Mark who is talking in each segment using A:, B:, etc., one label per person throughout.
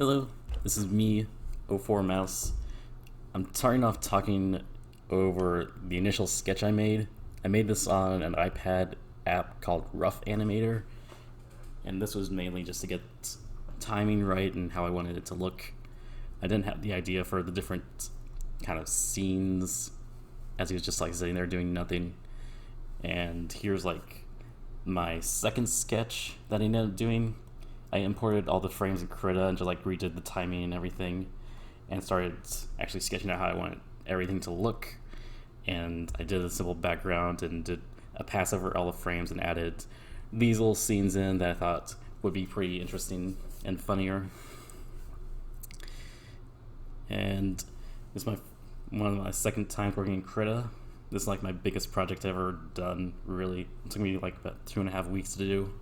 A: Hello, this is me, O4 Mouse. I'm starting off talking over the initial sketch I made. I made this on an iPad app called Rough Animator, and this was mainly just to get timing right and how I wanted it to look. I didn't have the idea for the different kind of scenes as he was just like sitting there doing nothing. And here's like my second sketch that I ended up doing. I imported all the frames in Krita and just like redid the timing and everything and started actually sketching out how I wanted everything to look. And I did a simple background and did a pass over all the frames and added these little scenes in that I thought would be pretty interesting and funnier. And this is one of my second times working in Krita. This is like my biggest project I've ever done, really. It took me like about 2.5 weeks to do.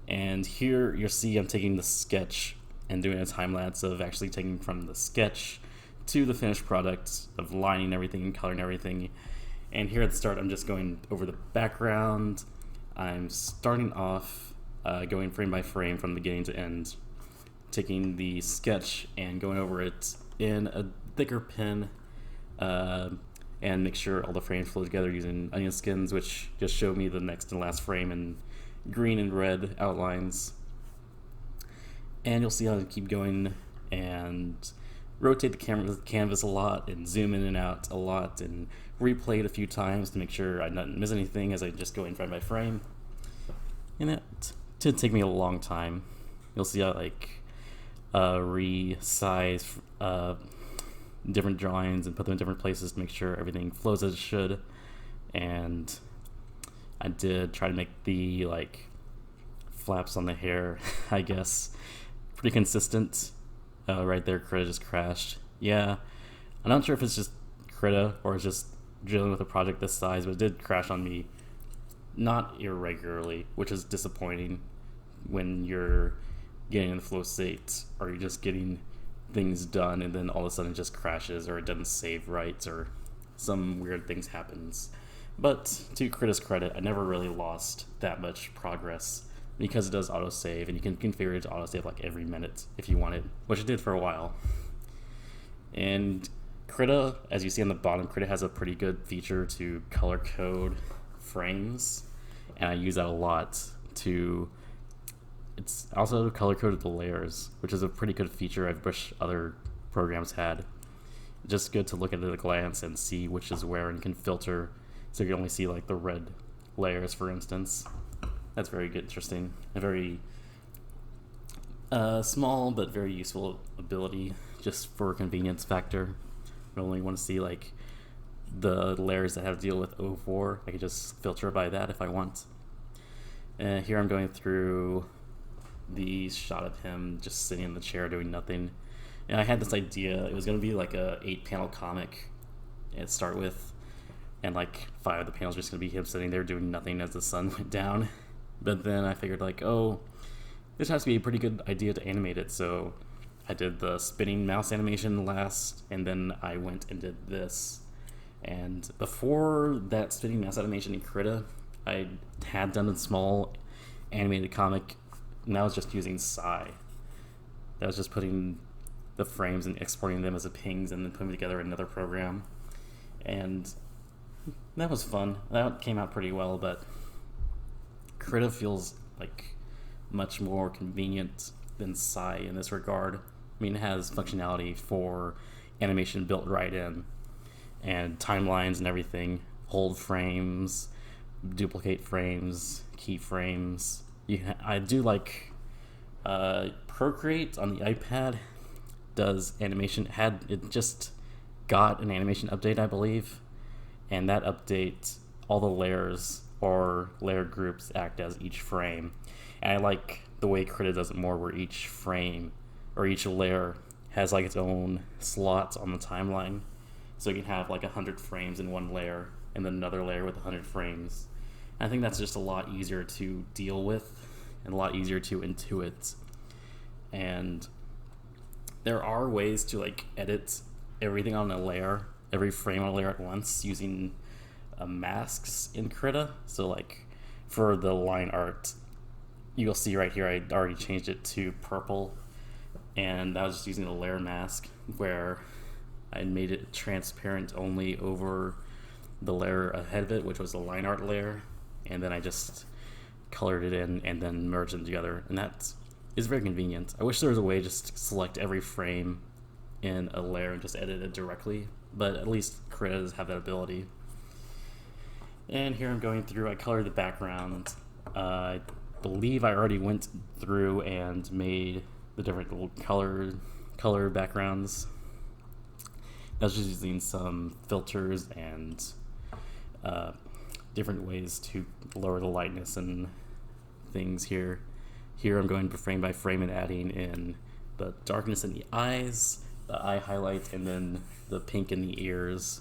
A: And here you'll see I'm taking the sketch and doing a time lapse of actually taking from the sketch to the finished product of lining everything and coloring everything. And here at the start, I'm just going over the background. I'm starting off going frame by frame from beginning to end, taking the sketch and going over it in a thicker pen and make sure all the frames flow together using onion skins, which just showed me the next and last frame in green and red outlines. And you'll see how I keep going and rotate the canvas a lot and zoom in and out a lot and replay it a few times to make sure I didn't miss anything as I just go in frame by frame. And it did take me a long time. You'll see how like resize different drawings and put them in different places to make sure everything flows as it should. And I did try to make the like flaps on the hair, I guess, pretty consistent. Right there, Krita just crashed. Yeah, I'm not sure if it's just Krita or it's just dealing with a project this size, but it did crash on me, not irregularly, which is disappointing when you're getting in the flow state or you're just getting things done and then all of a sudden it just crashes or it doesn't save right or some weird things happens. But to Krita's credit, I never really lost that much progress because it does autosave, and you can configure it to autosave like every minute if you want it, which it did for a while. And Krita, as you see on the bottom, Krita has a pretty good feature to color code frames, and I use that a lot to... It's also color coded the layers, which is a pretty good feature I wish other programs had. Just good to look at it at a glance and see which is where, and you can filter so you can only see like the red layers, for instance. That's very good, interesting. A very small but very useful ability just for a convenience factor. I only want to see like the layers that have to deal with O4. I can just filter by that if I want. Here I'm going through the shot of him just sitting in the chair doing nothing. And I had this idea. It was going to be like a 8-panel comic to start with. And like 5 of the panels are just going to be him sitting there doing nothing as the sun went down. But then I figured like, oh, this has to be a pretty good idea to animate it. So I did the spinning mouse animation last, and then I went and did this. And before that spinning mouse animation in Krita, I had done a small animated comic, and that was just using Psy. That was just putting the frames and exporting them as a pings and then putting them together in another program. And that was fun. That came out pretty well, but Krita feels like much more convenient than Psy in this regard. I mean, it has functionality for animation built right in, and timelines and everything, hold frames, duplicate frames, keyframes. I do like Procreate on the iPad does animation. It just got an animation update, I believe. And that update, all the layers or layer groups act as each frame. And I like the way Krita does it more, where each frame or each layer has like its own slots on the timeline. So you can have like 100 frames in one layer and then another layer with 100 frames. And I think that's just a lot easier to deal with and a lot easier to intuit. And there are ways to like edit everything on a layer, every frame on a layer at once using masks in Krita. So like for the line art, you'll see right here I already changed it to purple and I was just using a layer mask where I made it transparent only over the layer ahead of it, which was the line art layer, and then I just colored it in and then merged them together, and that is very convenient. I wish there was a way to just select every frame in a layer and just edit it directly, but at least Krita does have that ability. And here I'm going through, I colored the background. I believe I already went through and made the different little color backgrounds. I was just using some filters and different ways to lower the lightness and things here. Here I'm going frame by frame and adding in the darkness in the eyes, the eye highlight, and then the pink in the ears.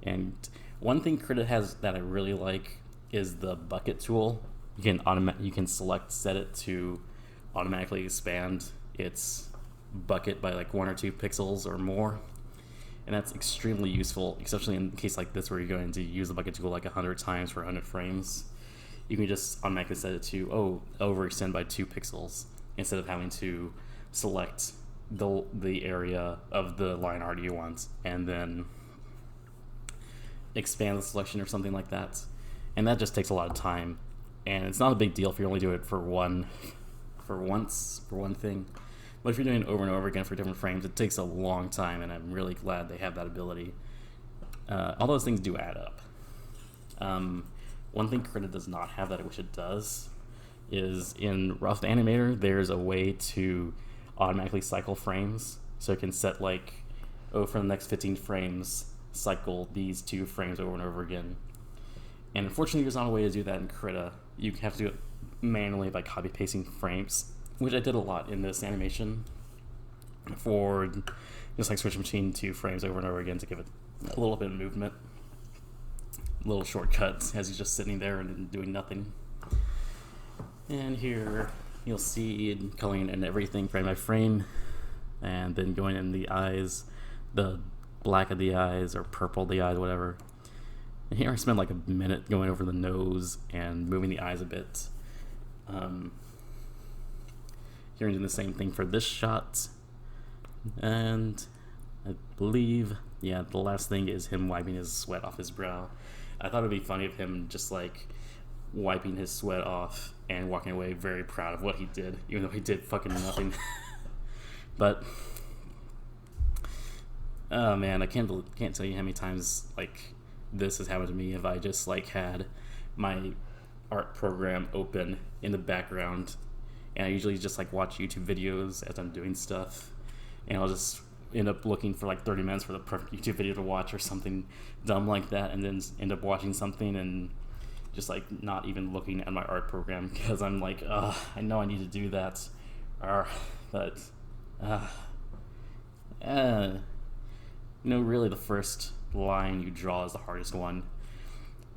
A: And one thing Krita has that I really like is the bucket tool. You can set it to automatically expand its bucket by like 1 or 2 pixels or more. And that's extremely useful, especially in a case like this where you're going to use the bucket tool like 100 times for 100 frames. You can just automatically set it to, overextend by 2 pixels instead of having to select the area of the line art you want and then expand the selection or something like that. And that just takes a lot of time. And it's not a big deal if you only do it for one thing. But if you're doing it over and over again for different frames, it takes a long time, and I'm really glad they have that ability. All those things do add up. One thing Krita does not have that I wish it does is in Rough Animator, there's a way to automatically cycle frames. So it can set like, for the next 15 frames, cycle these 2 frames over and over again. And unfortunately, there's not a way to do that in Krita. You have to do it manually by copy-pasting frames, which I did a lot in this animation for just like switching between 2 frames over and over again to give it a little bit of movement. Little shortcuts as he's just sitting there and doing nothing. And here you'll see coloring in everything frame by frame, and then going in the eyes, the black of the eyes or purple of the eyes, whatever. And here I spent like a minute going over the nose and moving the eyes a bit. Here I'm doing the same thing for this shot. And I believe, the last thing is him wiping his sweat off his brow. I thought it would be funny of him just like wiping his sweat off and walking away very proud of what he did, even though he did fucking nothing. But oh man, I can't tell you how many times like this has happened to me if I just like had my art program open in the background, and I usually just like watch YouTube videos as I'm doing stuff, and I'll just end up looking for like 30 minutes for the perfect YouTube video to watch or something dumb like that, and then end up watching something and just like not even looking at my art program because I'm like, I know I need to do that, but really the first line you draw is the hardest one.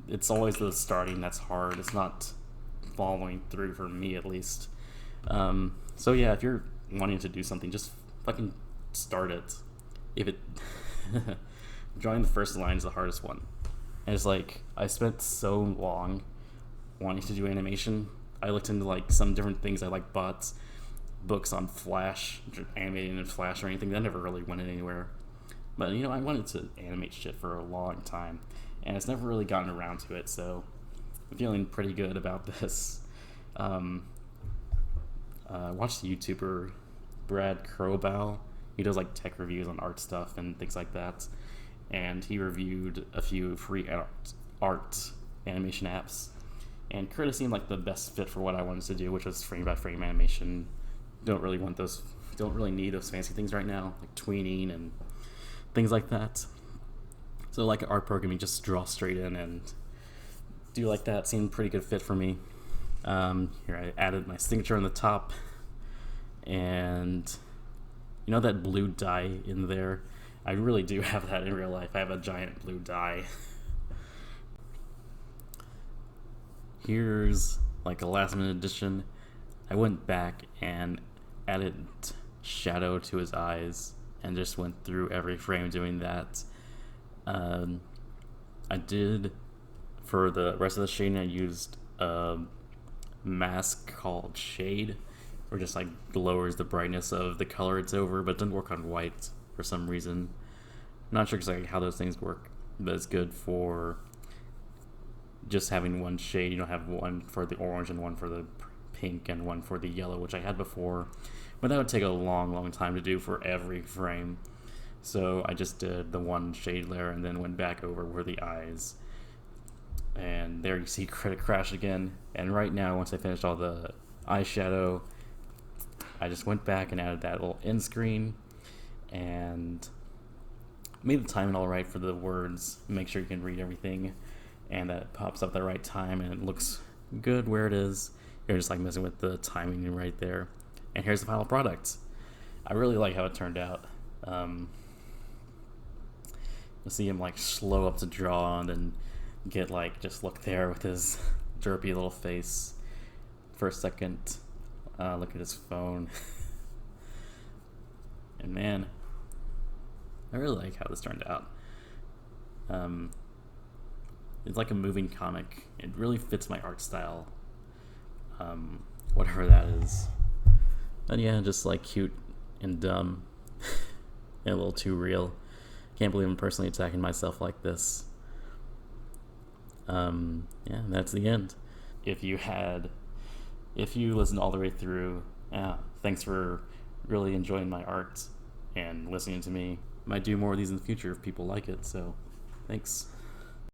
A: It's always the starting that's hard. It's not following through, for me at least. So yeah, if you're wanting to do something, just fucking start it. Drawing the first line is the hardest one. And it's like, I spent so long wanting to do animation. I looked into like some different things. I like bought books on Flash, animating in Flash or anything. That never really went anywhere. But I wanted to animate shit for a long time, and it's never really gotten around to it, so I'm feeling pretty good about this. Watch the YouTuber Brad Crowbow. He does like tech reviews on art stuff and things like that, and he reviewed a few free art animation apps, and Krita seemed like the best fit for what I wanted to do, which was frame by frame animation. Don't really need those fancy things right now, like tweening and things like that. So like art programming, just draw straight in and do like that seemed pretty good fit for me. Here I added my signature on the top, and that blue dye in there, I really do have that in real life. I have a giant blue dye. Here's like a last minute addition. I went back and added shadow to his eyes and just went through every frame doing that. I did, for the rest of the shading, I used a mask called Shade, or just like lowers the brightness of the color it's over, but it doesn't work on white for some reason. I'm not sure exactly how those things work, but it's good for just having one shade. You don't have one for the orange and one for the pink and one for the yellow, which I had before, but that would take a long time to do for every frame. So I just did the one shade layer and then went back over where the eyes. And there you see Krita crash again. And right now, once I finished all the eyeshadow, I just went back and added that little end screen and made the timing all right for the words. Make sure you can read everything and that it pops up at the right time and it looks good where it is. You're just like messing with the timing right there. And here's the final product. I really like how it turned out. You'll see him like slow up to draw and then get like just look there with his derpy little face for a second. Look at his phone. And man, I really like how this turned out. It's like a moving comic. It really fits my art style. Whatever that is. But yeah, just like cute and dumb. And a little too real. Can't believe I'm personally attacking myself like this. Yeah, that's the end. If you listened all the way through, thanks for really enjoying my art and listening to me. Might do more of these in the future if people like it, so thanks.